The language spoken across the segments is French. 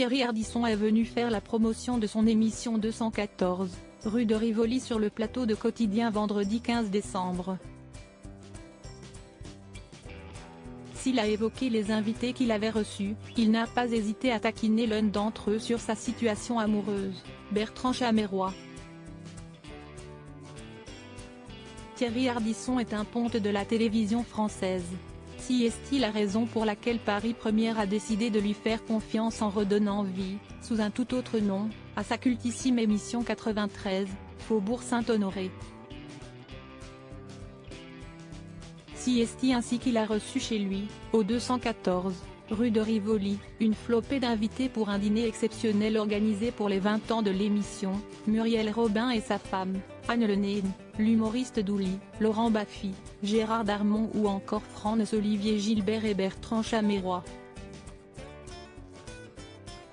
Thierry Ardisson est venu faire la promotion de son émission 214, rue de Rivoli sur le plateau de Quotidien vendredi 15 décembre. S'il a évoqué les invités qu'il avait reçus, il n'a pas hésité à taquiner l'un d'entre eux sur sa situation amoureuse, Bertrand Chameroy. Thierry Ardisson est un ponte de la télévision française. Si est-il la raison pour laquelle Paris Première a décidé de lui faire confiance en redonnant vie, sous un tout autre nom, à sa cultissime émission 93, Faubourg Saint-Honoré. Si est-il ainsi qu'il a reçu chez lui, au 214, rue de Rivoli, une flopée d'invités pour un dîner exceptionnel organisé pour les 20 ans de l'émission, Muriel Robin et sa femme, Anne Lenné, l'humoriste Douli, Laurent Baffy, Gérard Darmon ou encore Franz-Olivier Gilbert et Bertrand Chameroy.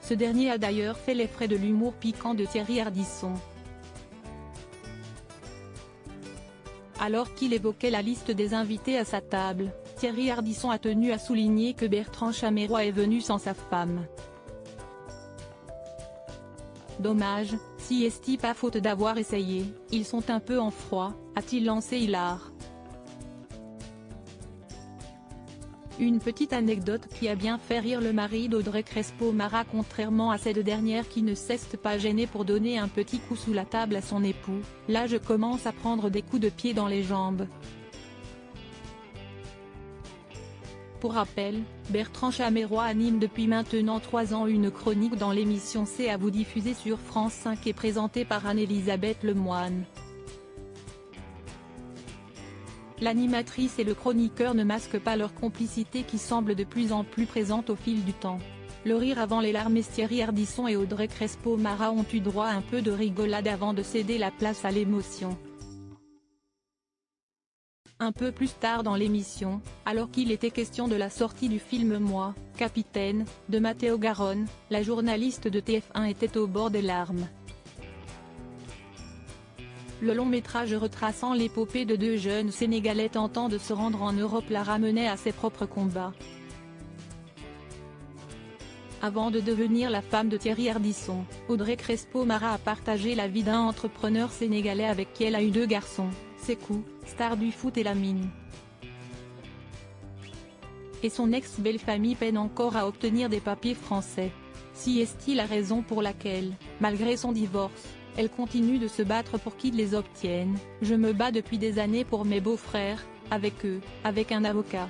Ce dernier a d'ailleurs fait les frais de l'humour piquant de Thierry Ardisson. Alors qu'il évoquait la liste des invités à sa table, Thierry Ardisson a tenu à souligner que Bertrand Chameroy est venu sans sa femme. Dommage, si est-il pas faute d'avoir essayé, ils sont un peu en froid, a-t-il lancé hilar. Une petite anecdote qui a bien fait rire le mari d'Audrey Crespo-Mara, contrairement à cette dernière qui ne cesse pas gênée pour donner un petit coup sous la table à son époux, là je commence à prendre des coups de pied dans les jambes. Pour rappel, Bertrand Chameroy anime depuis maintenant 3 ans une chronique dans l'émission C'est à vous diffusée sur France 5 et présentée par Anne-Elisabeth Lemoine. L'animatrice et le chroniqueur ne masquent pas leur complicité qui semble de plus en plus présente au fil du temps. Le rire avant les larmes, et Thierry Ardisson et Audrey Crespo-Mara ont eu droit à un peu de rigolade avant de céder la place à l'émotion. Un peu plus tard dans l'émission, alors qu'il était question de la sortie du film Moi, Capitaine, de Matteo Garonne, la journaliste de TF1 était au bord des larmes. Le long métrage retraçant l'épopée de 2 jeunes Sénégalais tentant de se rendre en Europe la ramenait à ses propres combats. Avant de devenir la femme de Thierry Ardisson, Audrey Crespo-Mara a partagé la vie d'un entrepreneur sénégalais avec qui elle a eu 2 garçons, Sékou, star du foot, et Lamine. Et son ex-belle-famille peine encore à obtenir des papiers français. Si est-il la raison pour laquelle, malgré son divorce, elle continue de se battre pour qu'ils les obtiennent. Je me bats depuis des années pour mes beaux-frères, avec eux, avec un avocat.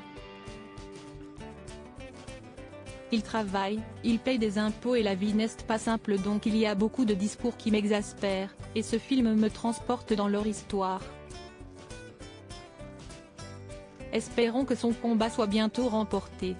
Ils travaillent, ils payent des impôts et la vie n'est pas simple, donc il y a beaucoup de discours qui m'exaspèrent, et ce film me transporte dans leur histoire. Espérons que son combat soit bientôt remporté.